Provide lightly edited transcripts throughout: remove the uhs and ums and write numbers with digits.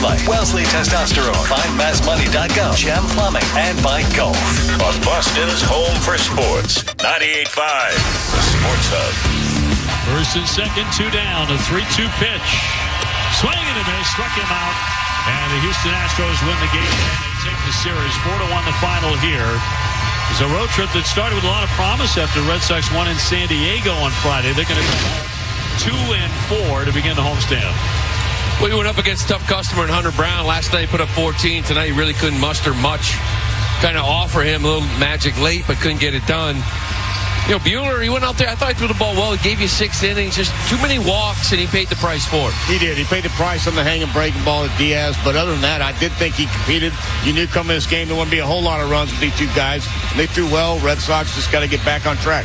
Light, Wellesley Testosterone, FindMassMoney.com, Gem Plumbing, and by Golf. On Boston's home for sports, 98.5, the Sports Hub. First and second, 2 down, a 3-2 pitch. Swing and a miss, struck him out. And the Houston Astros win the game and they take the series 4-1 the final here. It's a road trip that started with a lot of promise after the Red Sox won in San Diego on Friday. They're going to go 2-4 to begin the homestand. Well, he went up against a tough customer in Hunter Brown. Last night he put up 14. Tonight he really couldn't muster much. Kind of offer him a little magic late, but couldn't get it done. You know, Buehler, he went out there. I thought he threw the ball well. He gave you 6 innings. Just too many walks, and he paid the price for it. He did. He paid the price on the hanging breaking ball at Diaz. But other than that, I did think he competed. You knew coming in this game there wouldn't be a whole lot of runs with these two guys. And they threw well. Red Sox just got to get back on track.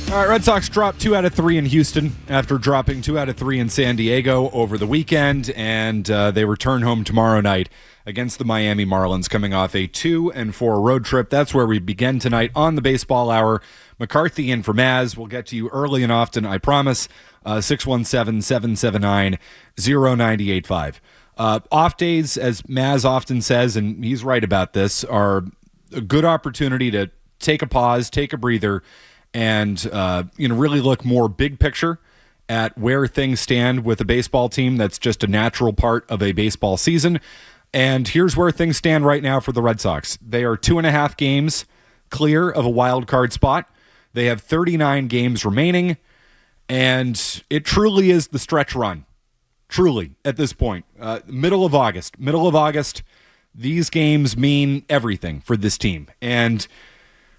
All right, Red Sox dropped 2 out of 3 in Houston after dropping 2 out of 3 in San Diego over the weekend, and they return home tomorrow night against the Miami Marlins, coming off a 2-4 road trip. That's where we begin tonight on the Baseball Hour. McCarthy in for Maz. We'll get to you early and often, I promise. 617-779-0985. Off days, as Maz often says, and he's right about this, are a good opportunity to take a pause, take a breather, and really look more big picture at where things stand with a baseball team. That's just a natural part of a baseball season. And here's where things stand right now for the Red Sox. They are 2.5 games clear of a wild card spot. They have 39 games remaining, and it truly is the stretch run. Truly, at this point. Middle of August, these games mean everything for this team. And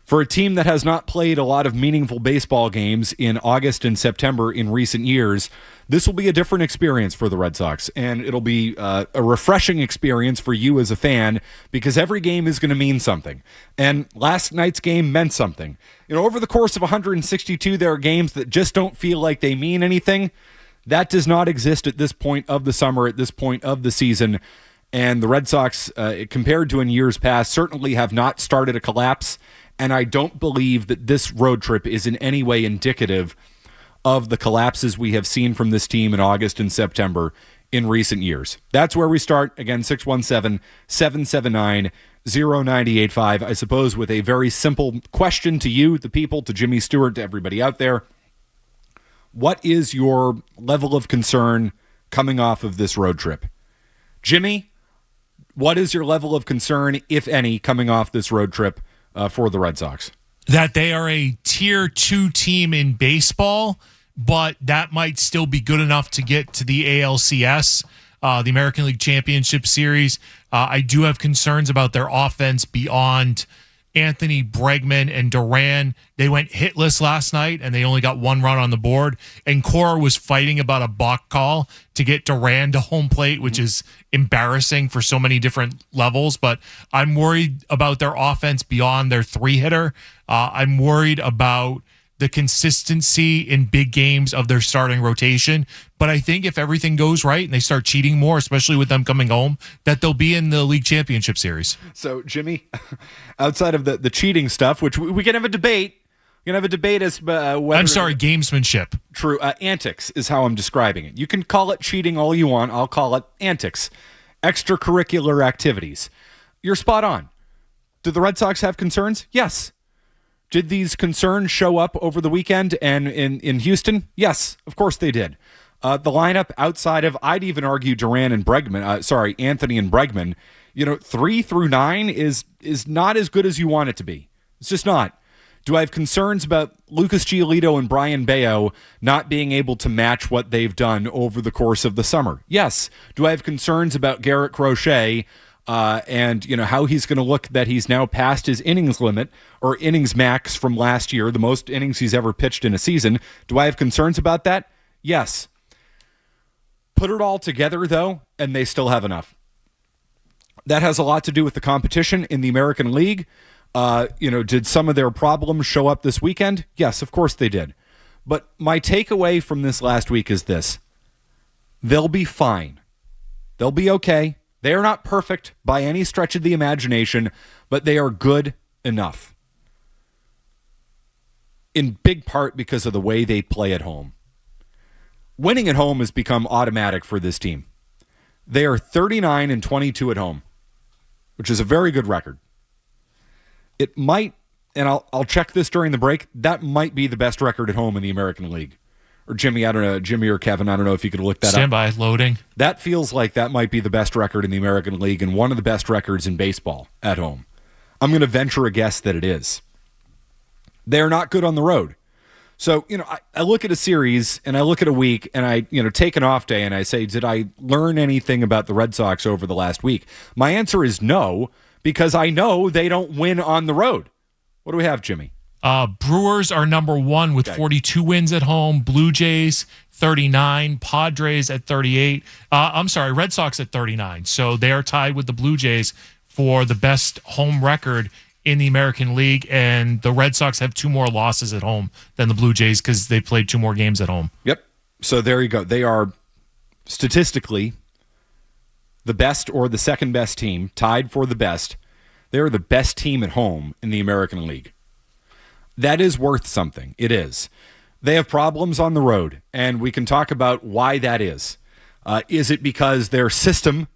for a team that has not played a lot of meaningful baseball games in August and September in recent years, this will be a different experience for the Red Sox, and it'll be a refreshing experience for you as a fan because every game is going to mean something. And last night's game meant something. Over the course of 162, there are games that just don't feel like they mean anything. That does not exist at this point of the summer, at this point of the season. And the Red Sox, compared to in years past, certainly have not started a collapse. And I don't believe that this road trip is in any way indicative of the collapses we have seen from this team in August and September in recent years. That's where we start. Again, 617-779-0985. I suppose with a very simple question to you, the people, to Jimmy Stewart, to everybody out there. What is your level of concern coming off of this road trip? Jimmy, what is your level of concern, if any, coming off this road trip for the Red Sox? That they are a tier 2 team in baseball, but that might still be good enough to get to the ALCS, the American League Championship Series. I do have concerns about their offense beyond Anthony, Bregman, and Duran. They went hitless last night, and they only got 1 run on the board. And Cora was fighting about a balk call to get Duran to home plate, which is embarrassing for so many different levels. But I'm worried about their offense beyond their 3-hitter. I'm worried about the consistency in big games of their starting rotation. But I think if everything goes right and they start cheating more, especially with them coming home, that they'll be in the league championship series. So, Jimmy, outside of the cheating stuff, which we can have a debate. We can have a debate as whether... I'm sorry, gamesmanship. True. Antics is how I'm describing it. You can call it cheating all you want. I'll call it antics. Extracurricular activities. You're spot on. Do the Red Sox have concerns? Yes. Did these concerns show up over the weekend and in Houston? Yes, of course they did. The lineup outside of, I'd even argue Duran and Bregman, Anthony and Bregman, 3 through 9 is not as good as you want it to be. It's just not. Do I have concerns about Lucas Giolito and Brian Bayo not being able to match what they've done over the course of the summer? Yes. Do I have concerns about Garrett Crochet and how he's going to look that he's now past his innings limit or innings max from last year, the most innings he's ever pitched in a season? Do I have concerns about that? Yes. Put it all together, though, and they still have enough. That has a lot to do with the competition in the American League. Did some of their problems show up this weekend? Yes, of course they did. But my takeaway from this last week is this. They'll be fine. They'll be okay. They are not perfect by any stretch of the imagination, but they are good enough. In big part because of the way they play at home. Winning at home has become automatic for this team. They are 39-22 at home, which is a very good record. It might, and I'll check this during the break, that might be the best record at home in the American League. Or Jimmy, I don't know, Jimmy or Kevin, I don't know if you could look that up. Stand by, loading. That feels like that might be the best record in the American League and one of the best records in baseball at home. I'm going to venture a guess that it is. They're not good on the road. So, I look at a series and I look at a week and I, take an off day and I say, did I learn anything about the Red Sox over the last week? My answer is no, because I know they don't win on the road. What do we have, Jimmy? Brewers are number 1 with 42 wins at home. Blue Jays, 39. Padres at 38. Red Sox at 39. So they are tied with the Blue Jays for the best home record in the American League. And the Red Sox have 2 more losses at home than the Blue Jays because they played 2 more games at home. Yep. So there you go. They are statistically the best or the second best team, tied for the best. They are the best team at home in the American League. That is worth something. It is. They have problems on the road, and we can talk about why that is. Is it because their system,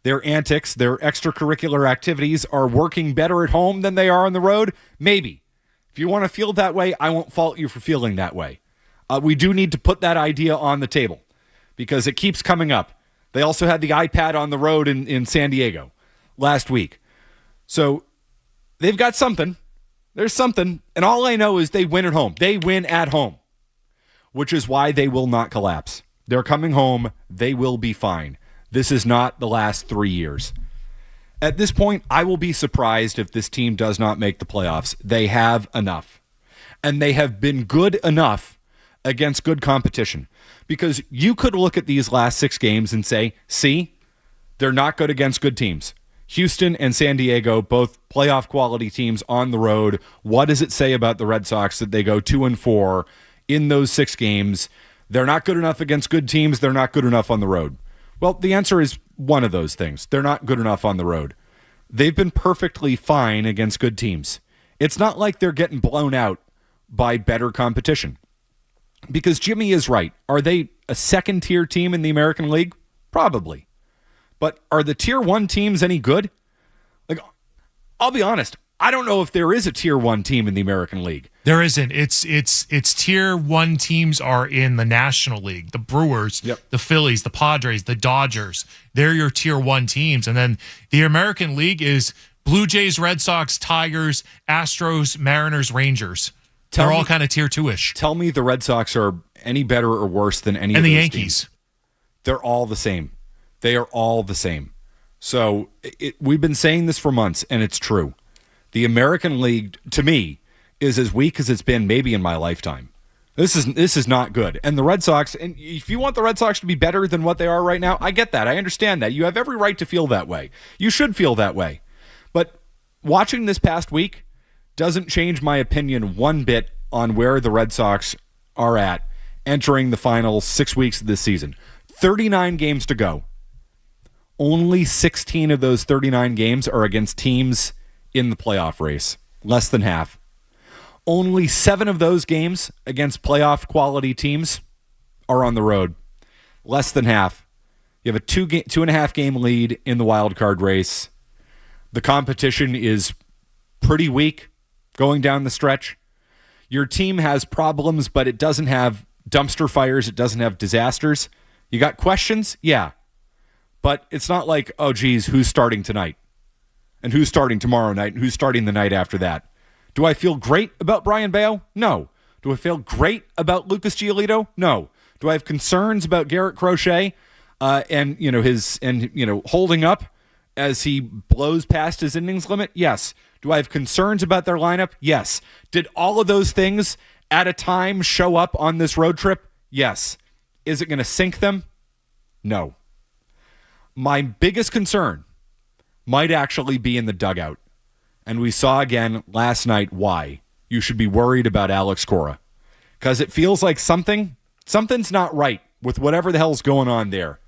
their antics, their extracurricular activities are working better at home than they are on the road? Maybe. If you want to feel that way, I won't fault you for feeling that way. We do need to put that idea on the table because it keeps coming up. They also had the iPad on the road in San Diego last week. So they've got something. There's something, and all I know is they win at home. They win at home, which is why they will not collapse. They're coming home. They will be fine. This is not the last 3 years. At this point, I will be surprised if this team does not make the playoffs. They have enough, and they have been good enough against good competition, because you could look at these last 6 games and say, see, they're not good against good teams. Houston and San Diego, both playoff quality teams on the road. What does it say about the Red Sox that they go 2-4 in those 6 games? They're not good enough against good teams. They're not good enough on the road. Well, the answer is one of those things. They're not good enough on the road. They've been perfectly fine against good teams. It's not like they're getting blown out by better competition. Because Jimmy is right. Are they a second-tier team in the American League? Probably. But are the tier 1 teams any good? Like, I'll be honest. I don't know if there is a tier 1 team in the American League. There isn't. It's tier 1 teams are in the National League. The Brewers, the Phillies, the Padres, the Dodgers. They're your tier 1 teams. And then the American League is Blue Jays, Red Sox, Tigers, Astros, Mariners, Rangers. They're all kind of tier 2-ish. Tell me the Red Sox are any better or worse than any of and those the Yankees. Teams. They're all the same. They are all the same. So we've been saying this for months, and it's true. The American League, to me, is as weak as it's been maybe in my lifetime. This is not good. And the Red Sox, and if you want the Red Sox to be better than what they are right now, I get that. I understand that. You have every right to feel that way. You should feel that way. But watching this past week doesn't change my opinion one bit on where the Red Sox are at entering the final 6 weeks of this season. 39 games to go. Only 16 of those 39 games are against teams in the playoff race. Less than half. Only 7 of those games against playoff quality teams are on the road. Less than half. You have a 2.5 game lead in the wild card race. The competition is pretty weak going down the stretch. Your team has problems, but it doesn't have dumpster fires. It doesn't have disasters. You got questions? Yeah. But it's not like, oh, geez, who's starting tonight? And who's starting tomorrow night? And who's starting the night after that? Do I feel great about Brian Bayo? No. Do I feel great about Lucas Giolito? No. Do I have concerns about Garrett Crochet and holding up as he blows past his innings limit? Yes. Do I have concerns about their lineup? Yes. Did all of those things at a time show up on this road trip? Yes. Is it going to sink them? No. My biggest concern might actually be in the dugout. And we saw again last night why you should be worried about Alex Cora. Because it feels like something's not right with whatever the hell's going on there.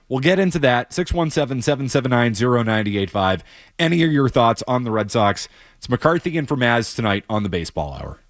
We'll get into that. 617-779-0985. Any of your thoughts on the Red Sox? It's McCarthy and for Maz tonight on the Baseball Hour.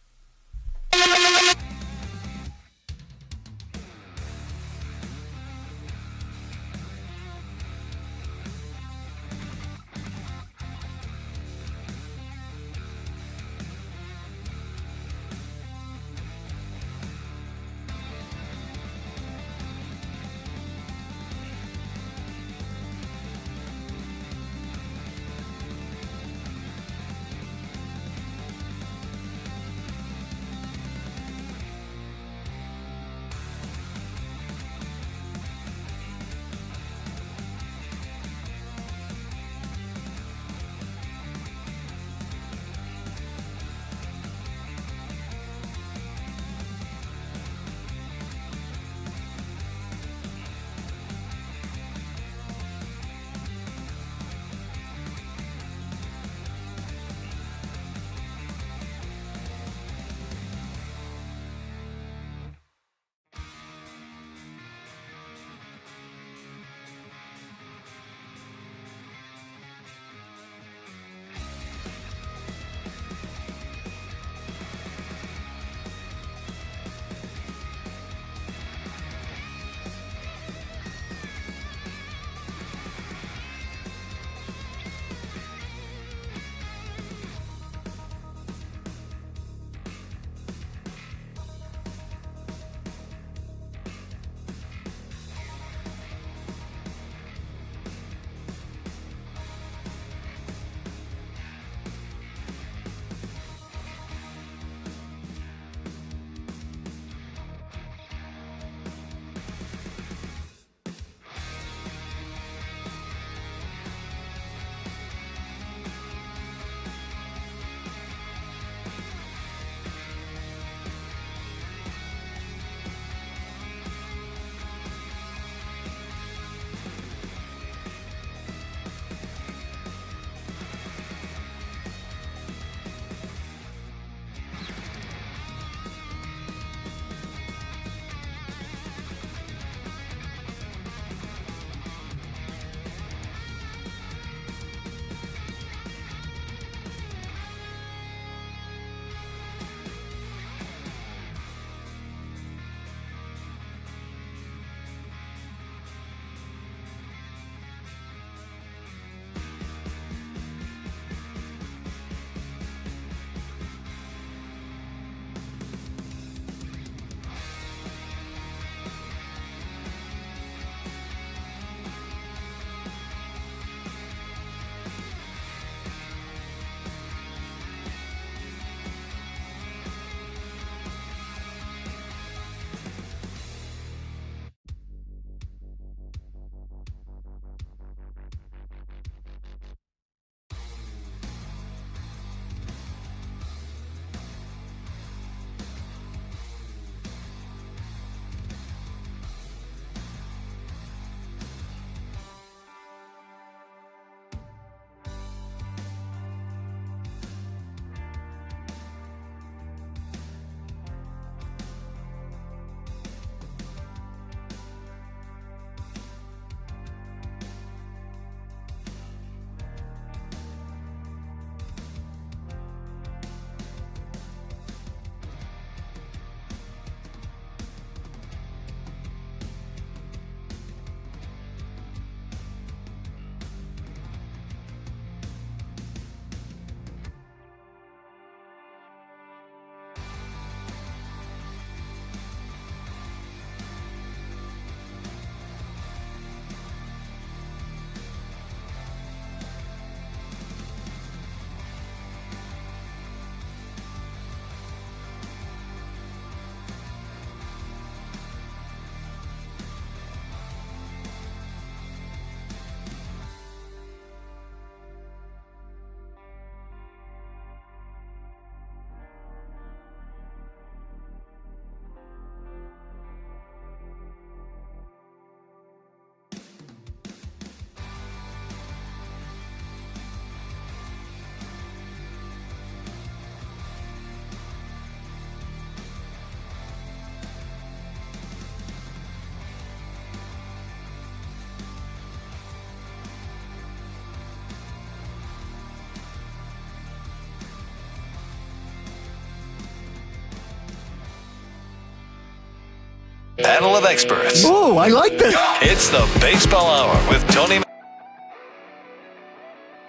panel of experts. Oh, I like this. It's the Baseball Hour with Tony.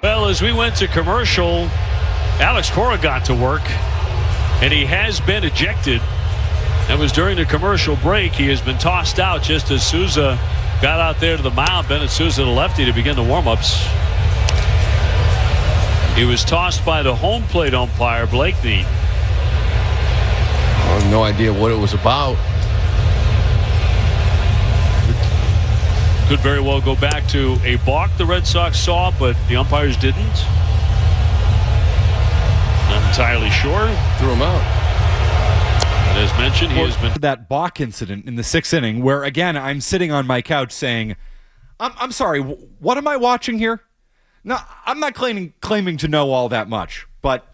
Well, as we went to commercial, Alex Cora got to work, and he has been ejected. That was during the commercial break. He has been tossed out just as Souza got out there to the mound. Bennett Souza, the lefty, to begin the warm-ups. He was tossed by the home plate umpire, Blakeney. I have no idea what it was about. Could very well go back to a balk the Red Sox saw, but the umpires didn't. Not entirely sure. Threw him out. And as mentioned, he has been... That balk incident in the 6th inning where, again, I'm sitting on my couch saying, I'm sorry, what am I watching here? No, I'm not claiming to know all that much, but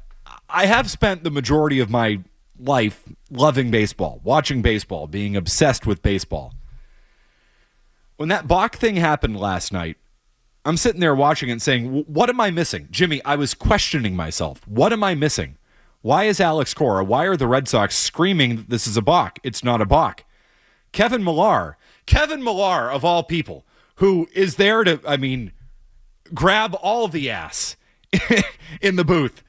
I have spent the majority of my life loving baseball, watching baseball, being obsessed with baseball. When that balk thing happened last night, I'm sitting there watching it and saying, what am I missing? Jimmy, I was questioning myself. What am I missing? Why is Alex Cora, why are the Red Sox screaming that this is a balk? It's not a balk. Kevin Millar of all people, who is there to, grab all the ass in the booth.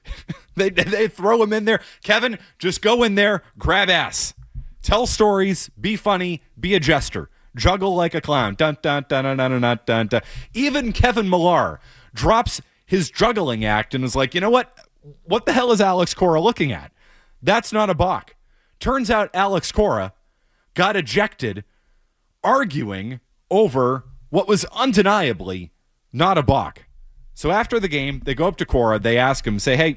They throw him in there. Kevin, just go in there, grab ass. Tell stories, be funny, be a jester. Juggle like a clown. Dun, dun, dun, dun, dun, dun, dun, dun. Even Kevin Millar drops his juggling act and is like, you know what? What the hell is Alex Cora looking at? That's not a balk. Turns out Alex Cora got ejected arguing over what was undeniably not a balk. So after the game, they go up to Cora. They ask him, say, hey,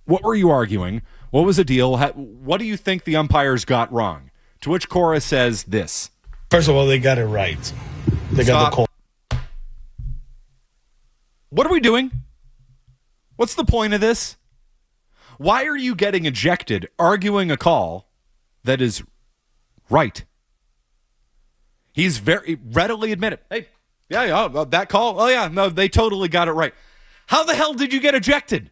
what were you arguing? What was the deal? What do you think the umpires got wrong? To which Cora says this. First of all, they got it right. They got the call. What are we doing? What's the point of this? Why are you getting ejected arguing a call that is right? He's very readily admitted. Hey, yeah, that call. Oh, yeah, no, they totally got it right. How the hell did you get ejected?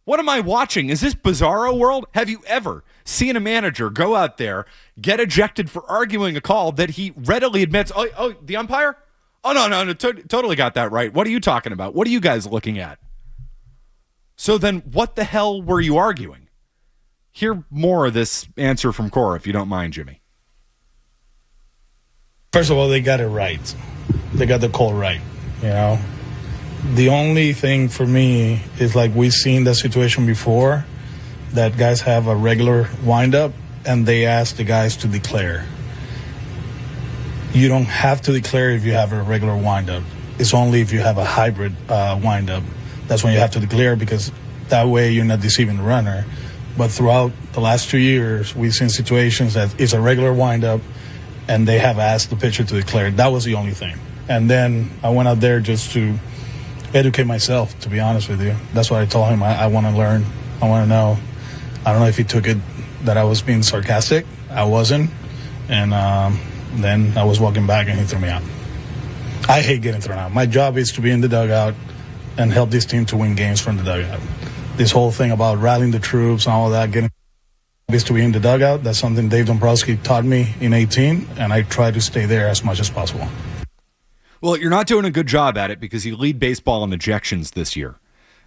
What am I watching? Is this Bizarro World? Have you ever seen a manager go out there, get ejected for arguing a call that he readily admits, oh, the umpire? Oh, no, totally got that right. What are you talking about? What are you guys looking at? So then what the hell were you arguing? Hear more of this answer from Cora, if you don't mind, Jimmy. First of all, they got it right. They got the call right, The only thing for me is like we've seen that situation before, that guys have a regular windup and they ask the guys to declare. You don't have to declare if you have a regular windup. It's only if you have a hybrid windup. That's when you have to declare, because that way you're not deceiving the runner. But throughout the last 2 years, we've seen situations that it's a regular windup and they have asked the pitcher to declare. That was the only thing. And then I went out there just to educate myself, to be honest with you. That's what I told him. I want to learn. I want to know. I don't know if he took it that I was being sarcastic. I wasn't. And then I was walking back and he threw me out. I hate getting thrown out. My job is to be in the dugout and help this team to win games from the dugout. This whole thing about rallying the troops and all of that, getting is to be in the dugout, that's something Dave Dombrowski taught me in 18, and I try to stay there as much as possible. Well, you're not doing a good job at it because you lead baseball in ejections this year.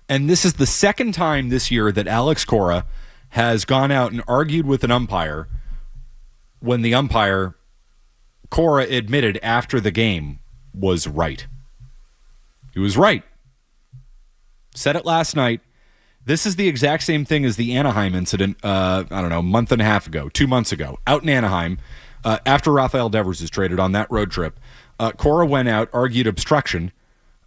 And this is the second time this year that Alex Cora has gone out and argued with an umpire when the umpire, Cora admitted after the game, was right. He was right. Said it last night. This is the exact same thing as the Anaheim incident, a month and a half ago, 2 months ago, out in Anaheim, after Rafael Devers is traded on that road trip. Cora went out, argued obstruction,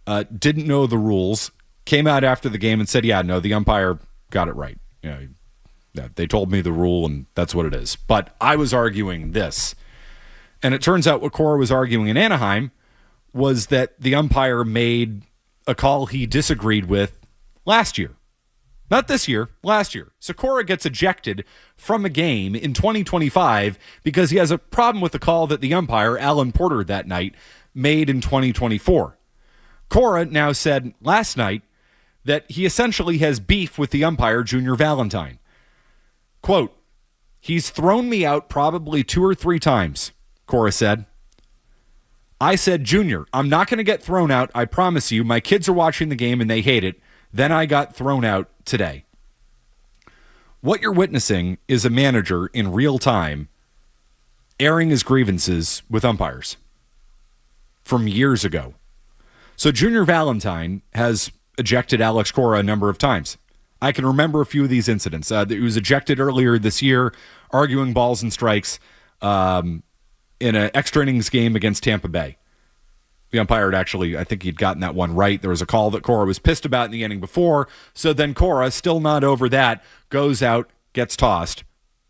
didn't know the rules, came out after the game and said, yeah, no, the umpire got it right. They told me the rule, and that's what it is. But I was arguing this. And it turns out what Cora was arguing in Anaheim was that the umpire made a call he disagreed with last year. Not this year, last year. So Cora gets ejected from a game in 2025 because he has a problem with the call that the umpire, Alan Porter, that night made in 2024. Cora now said last night that he essentially has beef with the umpire, Junior Valentine. Quote, He's thrown me out probably 2 or 3 times, Cora said. I said, Junior, I'm not going to get thrown out. I promise you. My kids are watching the game and they hate it. Then I got thrown out today. What you're witnessing is a manager in real time airing his grievances with umpires from years ago. So Junior Valentine has ejected Alex Cora a number of times. I can remember a few of these incidents. He was ejected earlier this year, arguing balls and strikes in an extra innings game against Tampa Bay. The umpire had actually, I think he'd gotten that one right. There was a call that Cora was pissed about in the inning before. So then Cora, still not over that, goes out, gets tossed,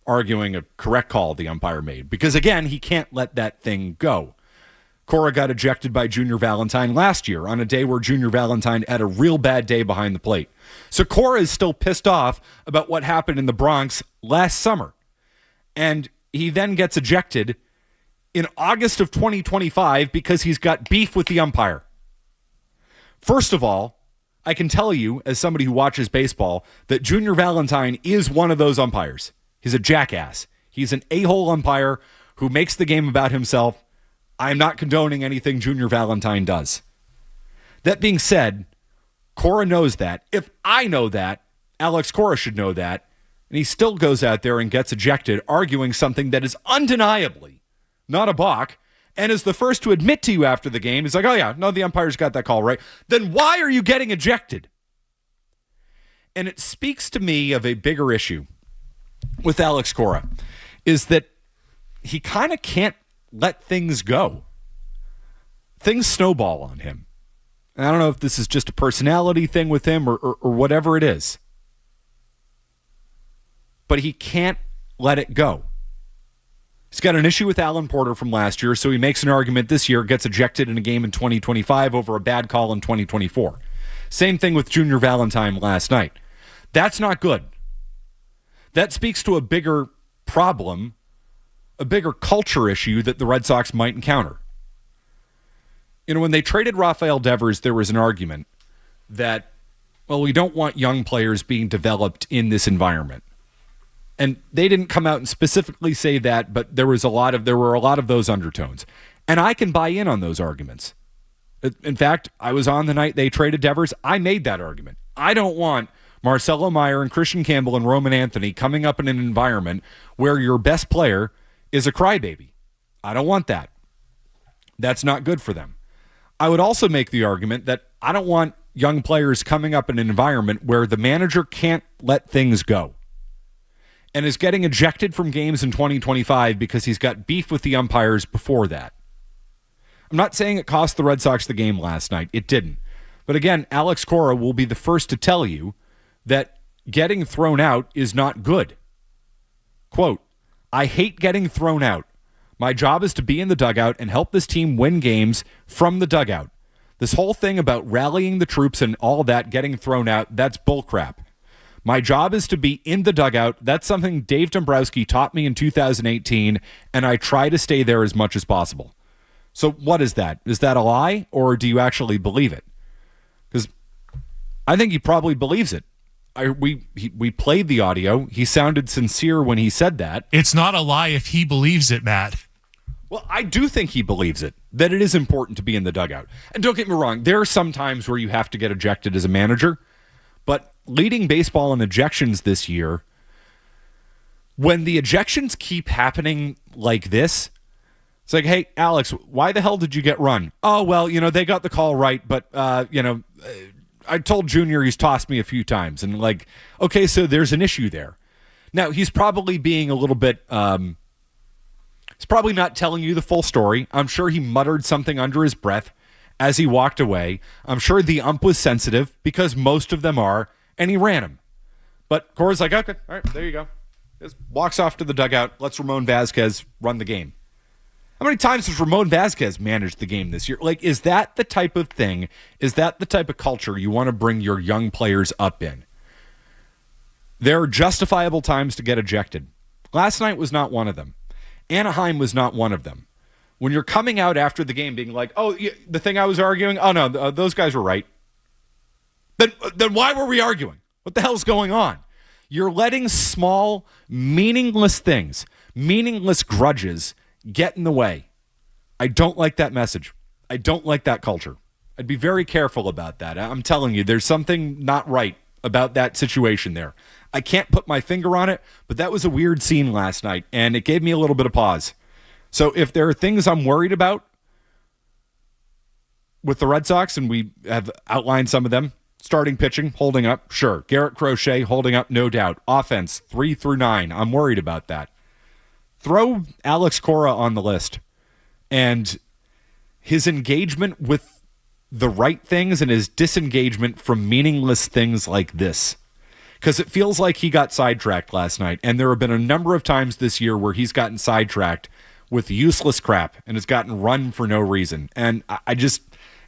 arguing a correct call the umpire made. Because again, he can't let that thing go. Cora got ejected by Junior Valentine last year on a day where Junior Valentine had a real bad day behind the plate. So Cora is still pissed off about what happened in the Bronx last summer. And he then gets ejected in August of 2025 because he's got beef with the umpire. First of all, I can tell you, as somebody who watches baseball, that Junior Valentine is one of those umpires. He's a jackass. He's an a-hole umpire who makes the game about himself. I'm not condoning anything Junior Valentine does. That being said, Cora knows that. If I know that, Alex Cora should know that. And he still goes out there and gets ejected, arguing something that is undeniably not a balk, and is the first to admit to you after the game. He's like, oh yeah, no, the umpire's got that call right. Then why are you getting ejected? And it speaks to me of a bigger issue with Alex Cora, is that he kind of can't let things go. Things snowball on him. And I don't know if this is just a personality thing with him or whatever it is. But he can't let it go. He's got an issue with Alan Porter from last year, so he makes an argument this year, gets ejected in a game in 2025 over a bad call in 2024. Same thing with Junior Valentine last night. That's not good. That speaks to a bigger problem, a bigger culture issue that the Red Sox might encounter. You know, when they traded Rafael Devers, there was an argument that, well, we don't want young players being developed in this environment. And they didn't come out and specifically say that, but there were a lot of those undertones. And I can buy in on those arguments. In fact, I was on the night they traded Devers. I made that argument. I don't want Marcelo Meyer and Christian Campbell and Roman Anthony coming up in an environment where your best player is a crybaby. I don't want that. That's not good for them. I would also make the argument that I don't want young players coming up in an environment where the manager can't let things go and is getting ejected from games in 2025 because he's got beef with the umpires before that. I'm not saying it cost the Red Sox the game last night. It didn't. But again, Alex Cora will be the first to tell you that getting thrown out is not good. Quote, I hate getting thrown out. My job is to be in the dugout and help this team win games from the dugout. This whole thing about rallying the troops and all that getting thrown out, that's bullcrap. My job is to be in the dugout. That's something Dave Dombrowski taught me in 2018, and I try to stay there as much as possible. So what is that? Is that a lie, or do you actually believe it? Because I think he probably believes it. We played the audio. He sounded sincere when he said that. It's not a lie if he believes it, Matt. Well, I do think he believes it, that it is important to be in the dugout. And don't get me wrong, there are some times where you have to get ejected as a manager, but leading baseball in ejections this year, when the ejections keep happening like this, it's like, hey, Alex, why the hell did you get run? Oh, well, they got the call right, but, I told Junior he's tossed me a few times. And like, okay, so there's an issue there. Now, he's probably being a little bit, he's probably not telling you the full story. I'm sure he muttered something under his breath as he walked away. I'm sure the ump was sensitive because most of them are, and he ran him. But Cora's like, okay, all right, there you go. Just walks off to the dugout, lets Ramon Vazquez run the game. How many times has Ramon Vazquez managed the game this year? Like, is that the type of thing, is that the type of culture you want to bring your young players up in? There are justifiable times to get ejected. Last night was not one of them. Anaheim was not one of them. When you're coming out after the game being like, oh, the thing I was arguing, oh, no, those guys were right. Then why were we arguing? What the hell's going on? You're letting small, meaningless things, meaningless grudges get in the way. I don't like that message. I don't like that culture. I'd be very careful about that. I'm telling you, there's something not right about that situation there. I can't put my finger on it, but that was a weird scene last night, and it gave me a little bit of pause. So if there are things I'm worried about with the Red Sox, and we have outlined some of them, starting pitching, holding up, sure. Garrett Crochet, holding up, no doubt. Offense, 3 through 9, I'm worried about that. Throw Alex Cora on the list. And his engagement with the right things and his disengagement from meaningless things like this. Because it feels like he got sidetracked last night. And there have been a number of times this year where he's gotten sidetracked with useless crap and has gotten run for no reason. And I just,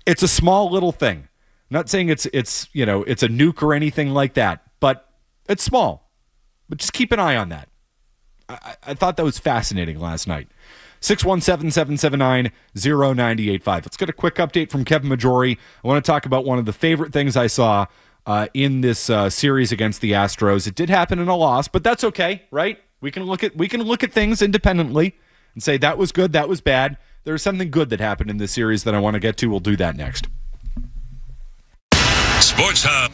it's a small little thing. I'm not saying it's a nuke or anything like that, but it's small. But just keep an eye on that. I thought that was fascinating last night. 617-779-0985. Let's get a quick update from Kevin Majori. I want to talk about one of the favorite things I saw in this series against the Astros. It did happen in a loss, but that's okay, right? We can look at things independently and say that was good, that was bad. There's something good that happened in this series that I want to get to. We'll do that next. Sports Hub.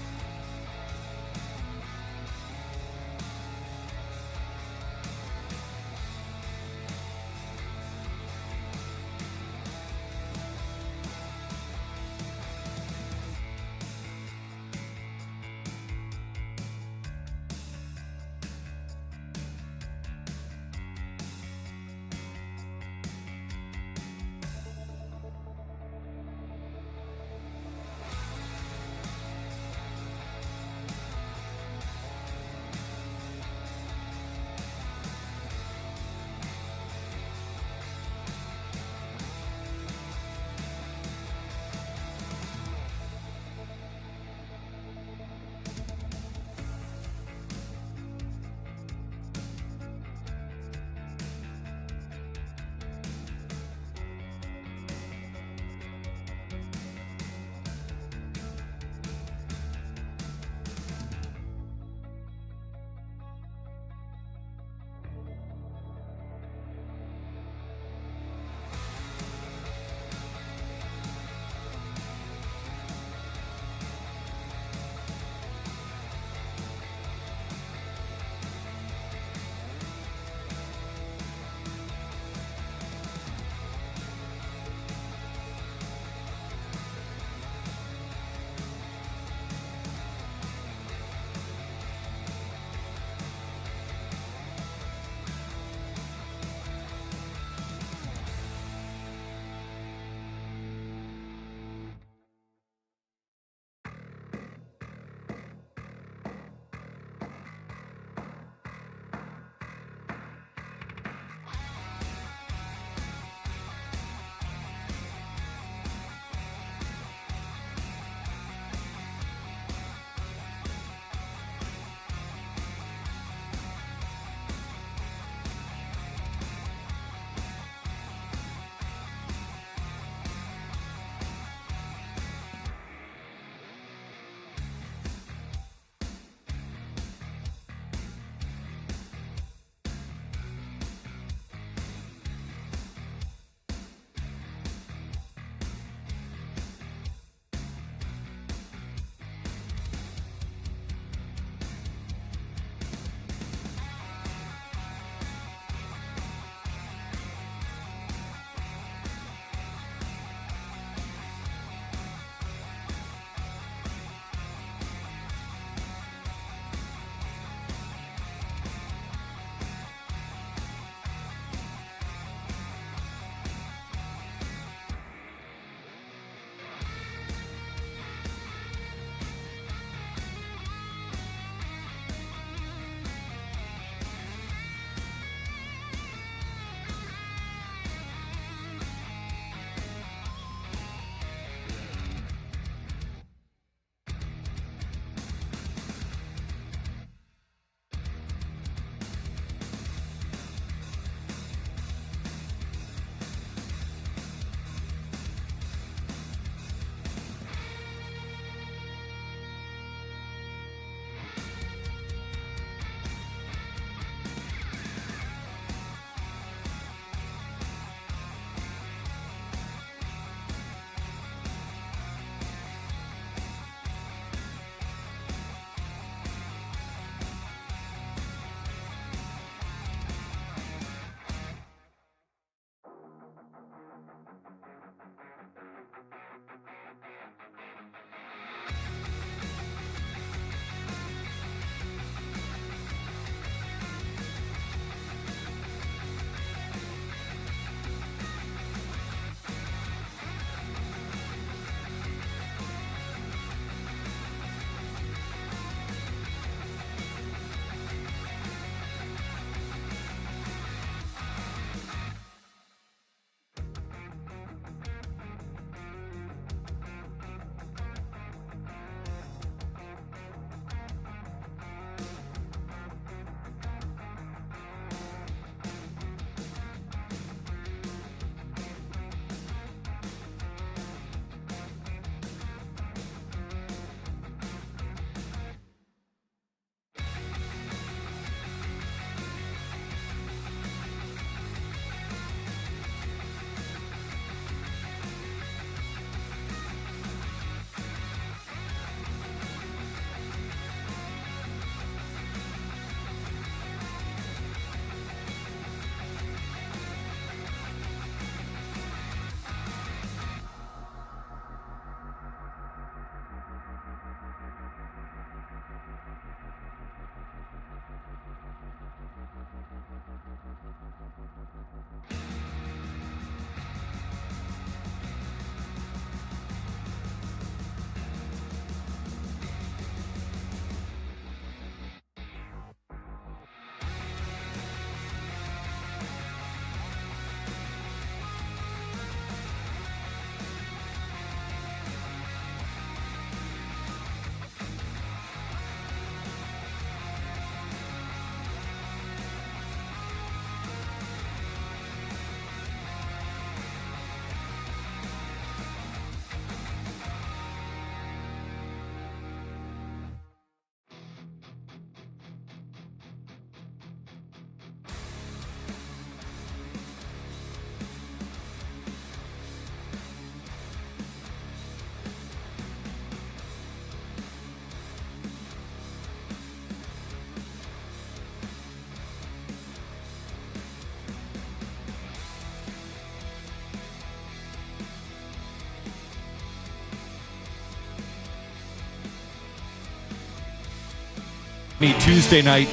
Tuesday night,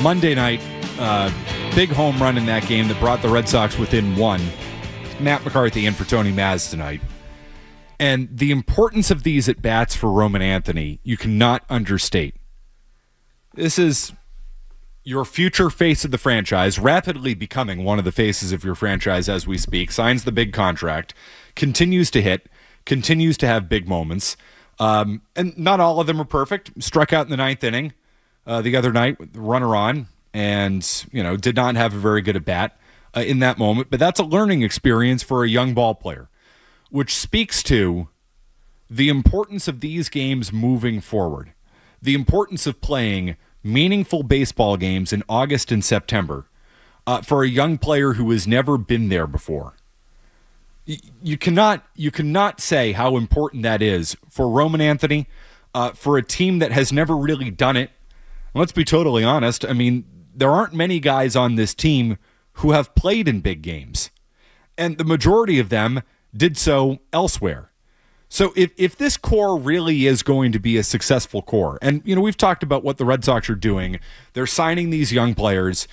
Monday night, big home run in that game that brought the Red Sox within one. Matt McCarthy in for Tony Maz tonight. And the importance of these at-bats for Roman Anthony, you cannot understate. This is your future face of the franchise, rapidly becoming one of the faces of your franchise as we speak, signs the big contract, continues to hit, continues to have big moments. And not all of them are perfect. Struck out in the ninth inning the other night with the runner on and, did not have a very good at-bat in that moment. But that's a learning experience for a young ball player, which speaks to the importance of these games moving forward, the importance of playing meaningful baseball games in August and September for a young player who has never been there before. You cannot say how important that is for Roman Anthony, for a team that has never really done it. Let's be totally honest. I mean, there aren't many guys on this team who have played in big games, and the majority of them did so elsewhere. So if this core really is going to be a successful core, and we've talked about what the Red Sox are doing, they're signing these young players.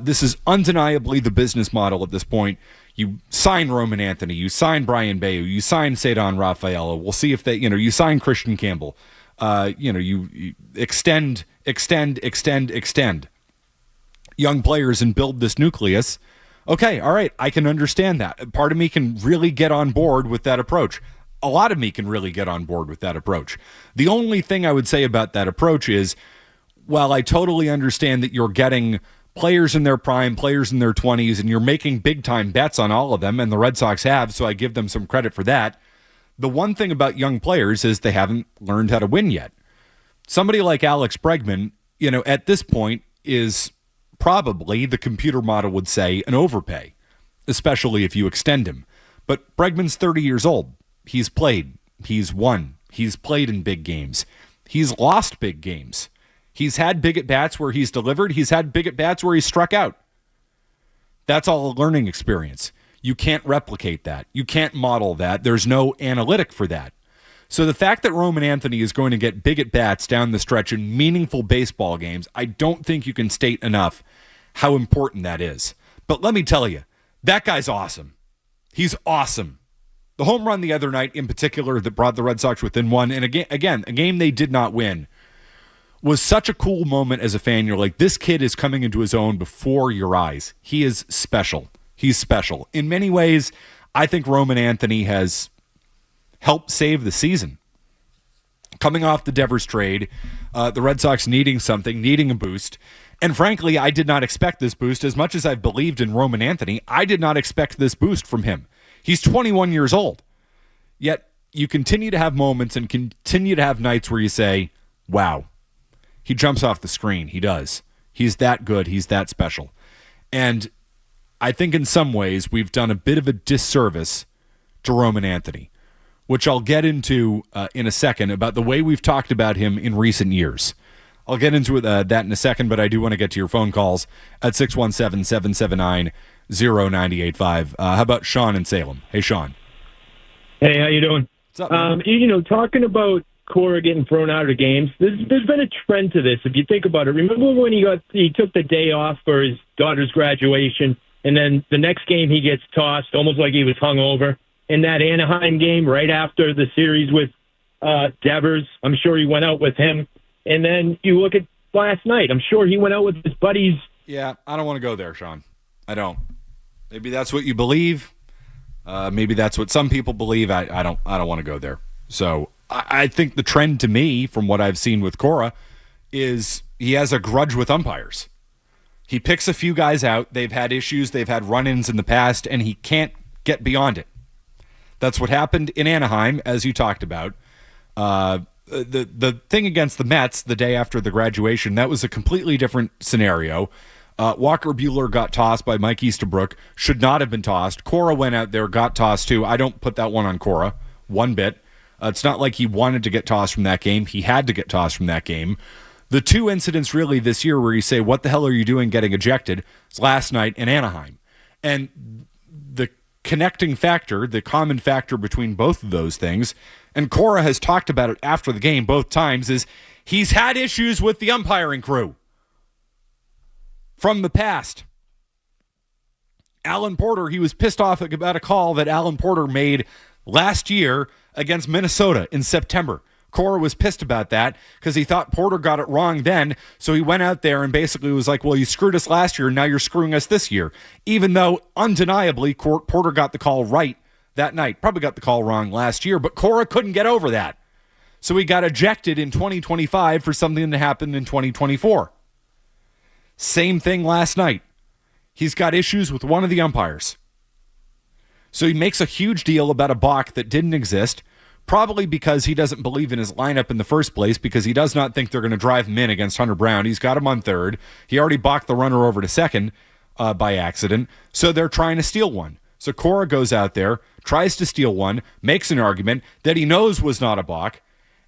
This is undeniably the business model at this point. You sign Roman Anthony, you sign Brian Bayu, you sign Cedon Rafaela. We'll see if they, you sign Christian Campbell. You extend young players and build this nucleus. Okay, all right, I can understand that. Part of me can really get on board with that approach. A lot of me can really get on board with that approach. The only thing I would say about that approach is, while I totally understand that you're getting players in their prime, players in their 20s, and you're making big-time bets on all of them, and the Red Sox have, so I give them some credit for that. The one thing about young players is they haven't learned how to win yet. Somebody like Alex Bregman, at this point is probably, the computer model would say, an overpay, especially if you extend him. But Bregman's 30 years old. He's played. He's won. He's played in big games. He's lost big games. He's had big at-bats where he's delivered. He's had big at-bats where he's struck out. That's all a learning experience. You can't replicate that. You can't model that. There's no analytic for that. So the fact that Roman Anthony is going to get big at-bats down the stretch in meaningful baseball games, I don't think you can state enough how important that is. But let me tell you, that guy's awesome. He's awesome. The home run the other night in particular that brought the Red Sox within one, and again, a game they did not win, was such a cool moment as a fan. You're like, this kid is coming into his own before your eyes. He is special. He's special. In many ways, I think Roman Anthony has helped save the season. Coming off the Devers trade, the Red Sox needing something, needing a boost. And frankly, I did not expect this boost. As much as I've believed in Roman Anthony, I did not expect this boost from him. He's 21 years old. Yet you continue to have moments and continue to have nights where you say, wow, he jumps off the screen. He does. He's that good. He's that special. And I think in some ways we've done a bit of a disservice to Roman Anthony, which I'll get into in a second about the way we've talked about him in recent years. I'll get into that in a second, but I do want to get to your phone calls at 617-779-0985. How about Sean in Salem? Hey, Sean. Hey, how you doing? What's up, man? Talking about Cora getting thrown out of games, there's been a trend to this. If you think about it, remember when he took the day off for his daughter's graduation, and then the next game he gets tossed, almost like he was hungover. In that Anaheim game, right after the series with Devers, I'm sure he went out with him. And then you look at last night, I'm sure he went out with his buddies. Yeah, I don't want to go there, Sean. I don't. Maybe that's what you believe. Maybe that's what some people believe. I don't want to go there. So I think the trend to me, from what I've seen with Cora, is he has a grudge with umpires. He picks a few guys out. They've had issues. They've had run-ins in the past, and he can't get beyond it. That's what happened in Anaheim, as you talked about. The thing against the Mets the day after the graduation, that was a completely different scenario. Walker Buehler got tossed by Mike Easterbrook, should not have been tossed. Cora went out there, got tossed too. I don't put that one on Cora one bit. It's not like he wanted to get tossed from that game. He had to get tossed from that game. The two incidents really this year where you say, what the hell are you doing getting ejected? It's last night in Anaheim. And the connecting factor, the common factor between both of those things, and Cora has talked about it after the game both times, is he's had issues with the umpiring crew from the past. Alan Porter, he was pissed off about a call that Alan Porter made last year against Minnesota in September. Cora was pissed about that because he thought Porter got it wrong then, so he went out there and basically was like, well, you screwed us last year, now you're screwing us this year. Even though, undeniably, Porter got the call right that night. Probably got the call wrong last year, but Cora couldn't get over that. So he got ejected in 2025 for something that happened in 2024. Same thing last night. He's got issues with one of the umpires. So he makes a huge deal about a balk that didn't exist, probably because he doesn't believe in his lineup in the first place, because he does not think they're going to drive him in against Hunter Brown. He's got him on third. He already balked the runner over to second by accident, so they're trying to steal one. So Cora goes out there, tries to steal one, makes an argument that he knows was not a balk,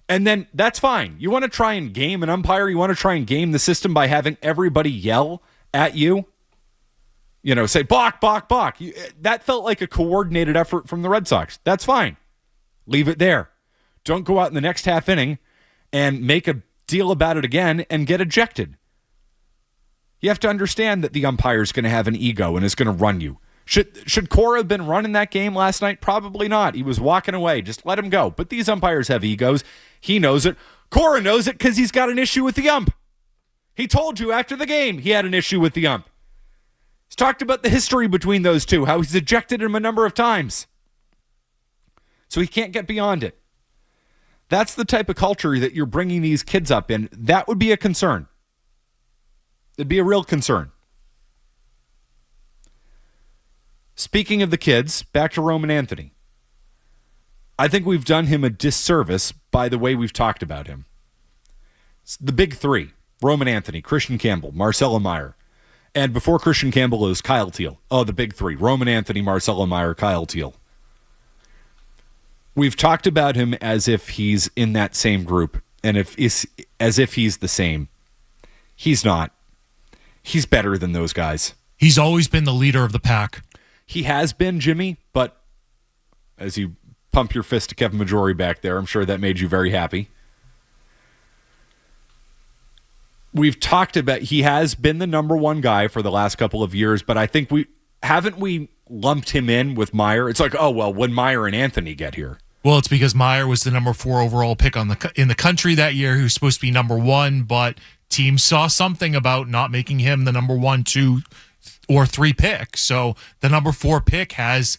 and then that's fine. You want to try and game an umpire? You want to try and game the system by having everybody yell at you? You know, say, balk, balk, balk. That felt like a coordinated effort from the Red Sox. That's fine. Leave it there. Don't go out in the next half inning and make a deal about it again and get ejected. You have to understand that the umpire's going to have an ego and is going to run you. Should Cora have been running that game last night? Probably not. He was walking away. Just let him go. But these umpires have egos. He knows it. Cora knows it because he's got an issue with the ump. He told you after the game he had an issue with the ump. He's talked about the history between those two, how he's ejected him a number of times. So he can't get beyond it. That's the type of culture that you're bringing these kids up in. That would be a concern. It'd be a real concern. Speaking of the kids, back to Roman Anthony. I think we've done him a disservice by the way we've talked about him. It's the big three: Roman Anthony, Christian Campbell, Marcelo Meyer. And before Christian Campbell, it was Kyle Teal. Oh, the big three: Roman Anthony, Marcelo Meyer, Kyle Teal. We've talked about him as if he's in that same group, and as if he's the same. He's not. He's better than those guys. He's always been the leader of the pack. He has been, Jimmy, but as you pump your fist to Kevin Majori back there, I'm sure that made you very happy. We've talked about he has been the number one guy for the last couple of years, but I think we lumped him in with Meyer. It's like, oh, well, when Meyer and Anthony get here. Well, it's because Meyer was the number 4 overall pick in the country that year, who's supposed to be number 1, but teams saw something about not making him the number 1, 2, or 3 pick. So the number 4 pick has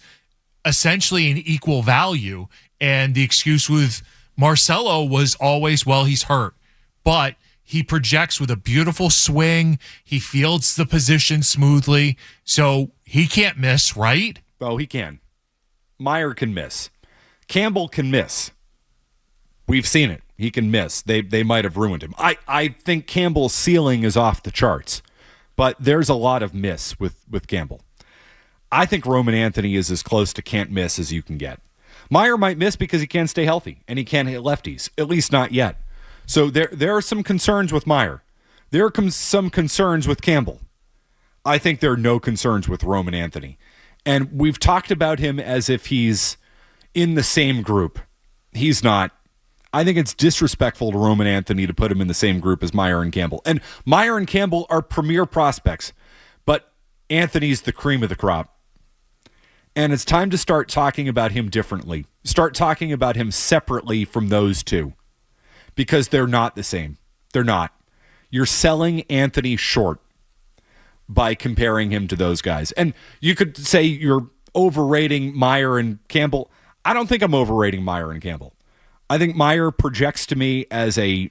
essentially an equal value. And the excuse with Marcelo was always, well, he's hurt. But he projects with a beautiful swing. He fields the position smoothly. So he can't miss, right? Oh, he can. Meyer can miss. Campbell can miss. We've seen it. He can miss. They might have ruined him. I think Campbell's ceiling is off the charts, but there's a lot of miss with Campbell. I think Roman Anthony is as close to can't miss as you can get. Meyer might miss because he can't stay healthy and he can't hit lefties, at least not yet. So there are some concerns with Meyer. There are some concerns with Campbell. I think there are no concerns with Roman Anthony. And we've talked about him as if he's in the same group. He's not. I think it's disrespectful to Roman Anthony to put him in the same group as Meyer and Campbell. And Meyer and Campbell are premier prospects, but Anthony's the cream of the crop. And it's time to start talking about him differently. Start talking about him separately from those two, because they're not the same. They're not. You're selling Anthony short by comparing him to those guys. And you could say you're overrating Meyer and Campbell. I don't think I'm overrating Meyer and Campbell. I think Meyer projects to me as a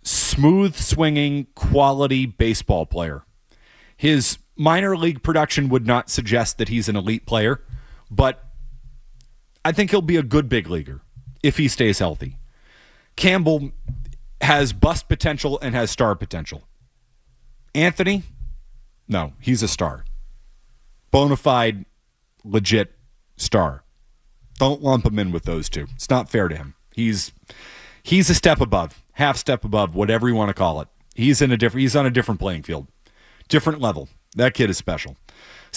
smooth-swinging, quality baseball player. His minor league production would not suggest that he's an elite player, but I think he'll be a good big leaguer if he stays healthy. Campbell has bust potential and has star potential. Anthony, no, he's a star. Bona fide, legit star. Don't lump him in with those two. It's not fair to him. He's a step above, half step above, whatever you want to call it. He's on a different playing field, different level. That kid is special.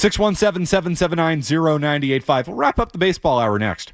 617-779-0985. We'll wrap up the baseball hour next.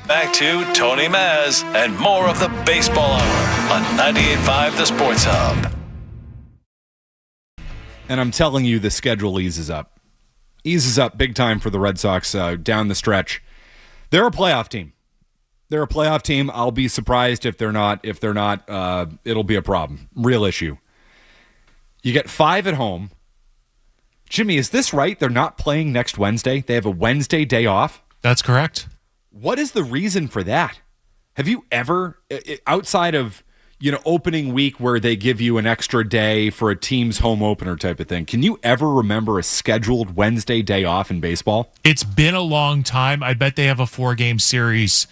Back to Tony Maz and more of the Baseball Hour on 98.5 The Sports Hub. And I'm telling you, the schedule eases up. Eases up big time for the Red Sox down the stretch. They're a playoff team. I'll be surprised if they're not. It'll be a problem. Real issue. You get 5 at home. Jimmy, is this right? They're not playing next Wednesday. They have a Wednesday day off. That's correct. What is the reason for that? Have you ever, outside of opening week where they give you an extra day for a team's home opener type of thing, can you ever remember a scheduled Wednesday day off in baseball? It's been a long time. I bet they have a 4-game series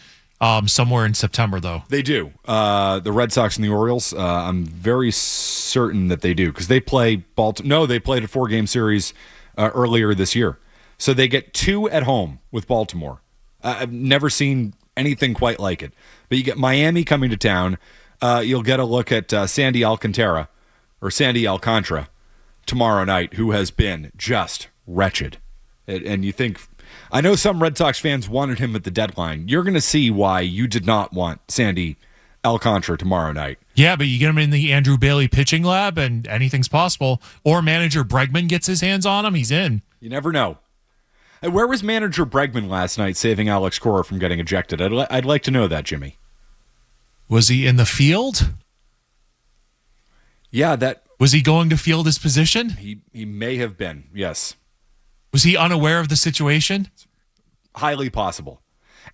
somewhere in September, though. They do. The Red Sox and the Orioles, I'm very certain that they do, because they play Baltimore. No, they played a 4-game series earlier this year. So they get 2 at home with Baltimore. I've never seen anything quite like it. But you get Miami coming to town. You'll get a look at Sandy Alcantara tomorrow night, who has been just wretched. And you think, I know some Red Sox fans wanted him at the deadline. You're going to see why you did not want Sandy Alcantara tomorrow night. Yeah, but you get him in the Andrew Bailey pitching lab and anything's possible. Or manager Bregman gets his hands on him, he's in. You never know. Where was manager Bregman last night saving Alex Cora from getting ejected? I'd like to know that, Jimmy. Was he in the field? Yeah, was he going to field his position? He may have been, yes. Was he unaware of the situation? Highly possible.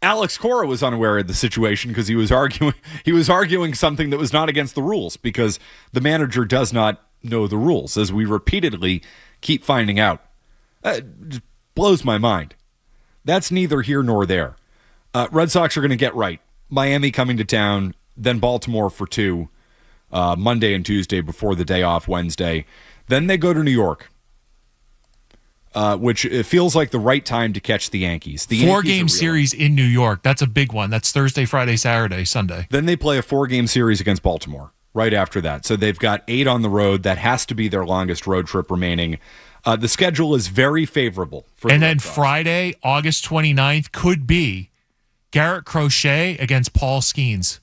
Alex Cora was unaware of the situation because he was arguing something that was not against the rules, because the manager does not know the rules, as we repeatedly keep finding out. Just blows my mind. That's neither here nor there. Red Sox are going to get right. Miami coming to town, then Baltimore for 2, Monday and Tuesday before the day off Wednesday. Then they go to New York, which it feels like the right time to catch the Yankees. The 4-game series in New York. That's a big one. That's Thursday, Friday, Saturday, Sunday. Then they play a 4-game series against Baltimore right after that. So they've got 8 on the road. That has to be their longest road trip remaining. The schedule is very favorable for the Red Sox. Friday, August 29th, could be Garrett Crochet against Paul Skeens.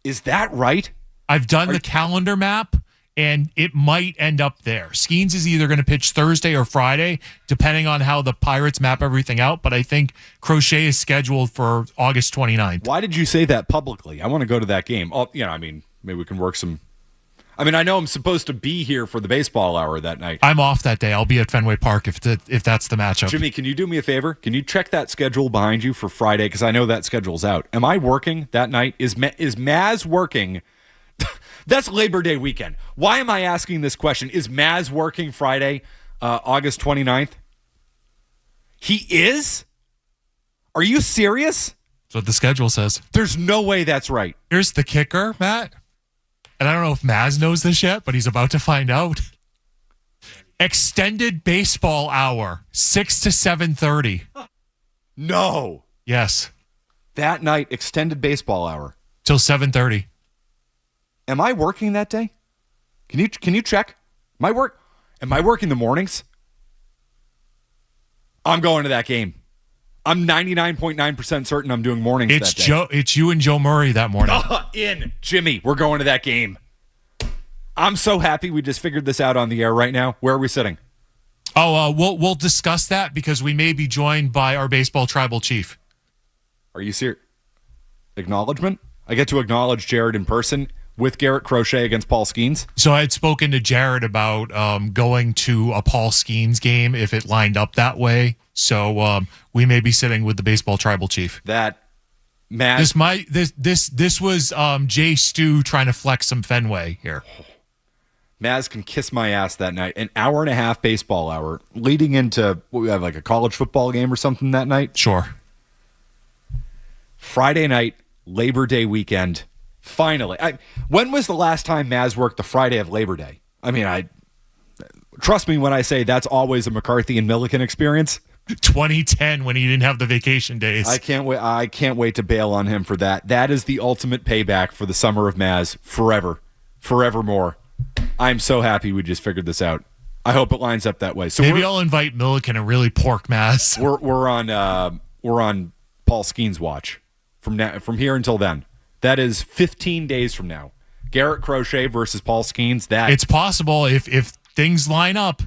Is that right? I've done the calendar map, and it might end up there. Skeens is either going to pitch Thursday or Friday, depending on how the Pirates map everything out, but I think Crochet is scheduled for August 29th. Why did you say that publicly? I want to go to that game. Maybe we can work some... I know I'm supposed to be here for the baseball hour that night. I'm off that day. I'll be at Fenway Park if that's the matchup. Jimmy, can you do me a favor? Can you check that schedule behind you for Friday? Because I know that schedule's out. Am I working that night? Is Maz working? That's Labor Day weekend. Why am I asking this question? Is Maz working Friday, August 29th? He is? Are you serious? That's what the schedule says. There's no way that's right. Here's the kicker, Matt. And I don't know if Maz knows this yet, but he's about to find out. Extended baseball hour, 6 to 7:30. No. Yes. That night, extended baseball hour. Till 7:30. Am I working that day? Can you check? Am I working the mornings? I'm going to that game. I'm 99.9% certain I'm doing mornings that day. It's you and Joe Murray that morning. Jimmy, we're going to that game. I'm so happy we just figured this out on the air right now. Where are we sitting? We'll discuss that because we may be joined by our baseball tribal chief. Are you serious? Acknowledgement? I get to acknowledge Jared in person with Garrett Crochet against Paul Skeens. So I had spoken to Jared about going to a Paul Skeens game if it lined up that way. So we may be sitting with the baseball tribal chief. That Matt. This was Jay Stu trying to flex some Fenway here. Maz can kiss my ass that night. An hour and a half baseball hour leading into what we have, like a college football game or something that night. Sure. Friday night, Labor Day weekend. Finally. When was the last time Maz worked the Friday of Labor Day? Trust me when I say that's always a McCarthy and Milliken experience. 2010 when he didn't have the vacation days. I can't wait to bail on him for that. That is the ultimate payback for the summer of Maz forevermore. I'm so happy we just figured this out. I hope it lines up that way. So maybe I'll invite Milliken and really pork Maz. We're on Paul Skeens' watch. from here until then. That is 15 days from now. Garrett Crochet versus Paul Skeens. It's possible if things line up.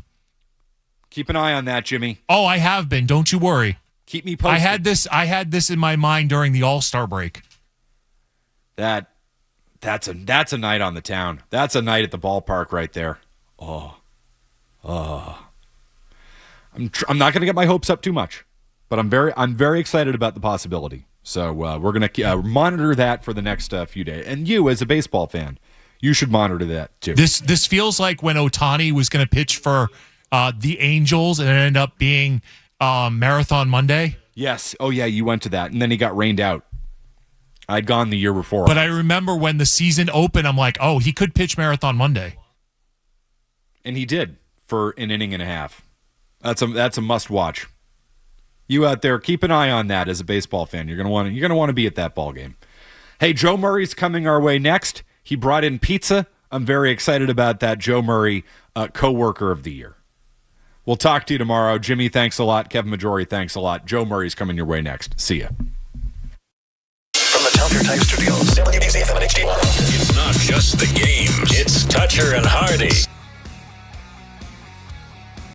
Keep an eye on that, Jimmy. Oh, I have been. Don't you worry. Keep me posted. I had this in my mind during the All-Star break. That's a night on the town. That's a night at the ballpark right there. I'm not going to get my hopes up too much, but I'm very excited about the possibility. So we're going to monitor that for the next few days. And you, as a baseball fan, you should monitor that too. This feels like when Ohtani was going to pitch for the Angels and it ended up being Marathon Monday. Yes. Oh yeah, you went to that, and then he got rained out. I'd gone the year before. But I remember when the season opened, I'm like, oh, he could pitch Marathon Monday. And he did for an inning and a half. That's a must watch. You out there, keep an eye on that as a baseball fan. You're gonna want to be at that ball game. Hey, Joe Murray's coming our way next. He brought in pizza. I'm very excited about that. Joe Murray, co-worker of the year. We'll talk to you tomorrow. Jimmy, thanks a lot. Kevin Majori, thanks a lot. Joe Murray's coming your way next. See ya. From the Tell Your Time Studios, WBZ FM and HD1. It's not just the games. It's Toucher and Hardy.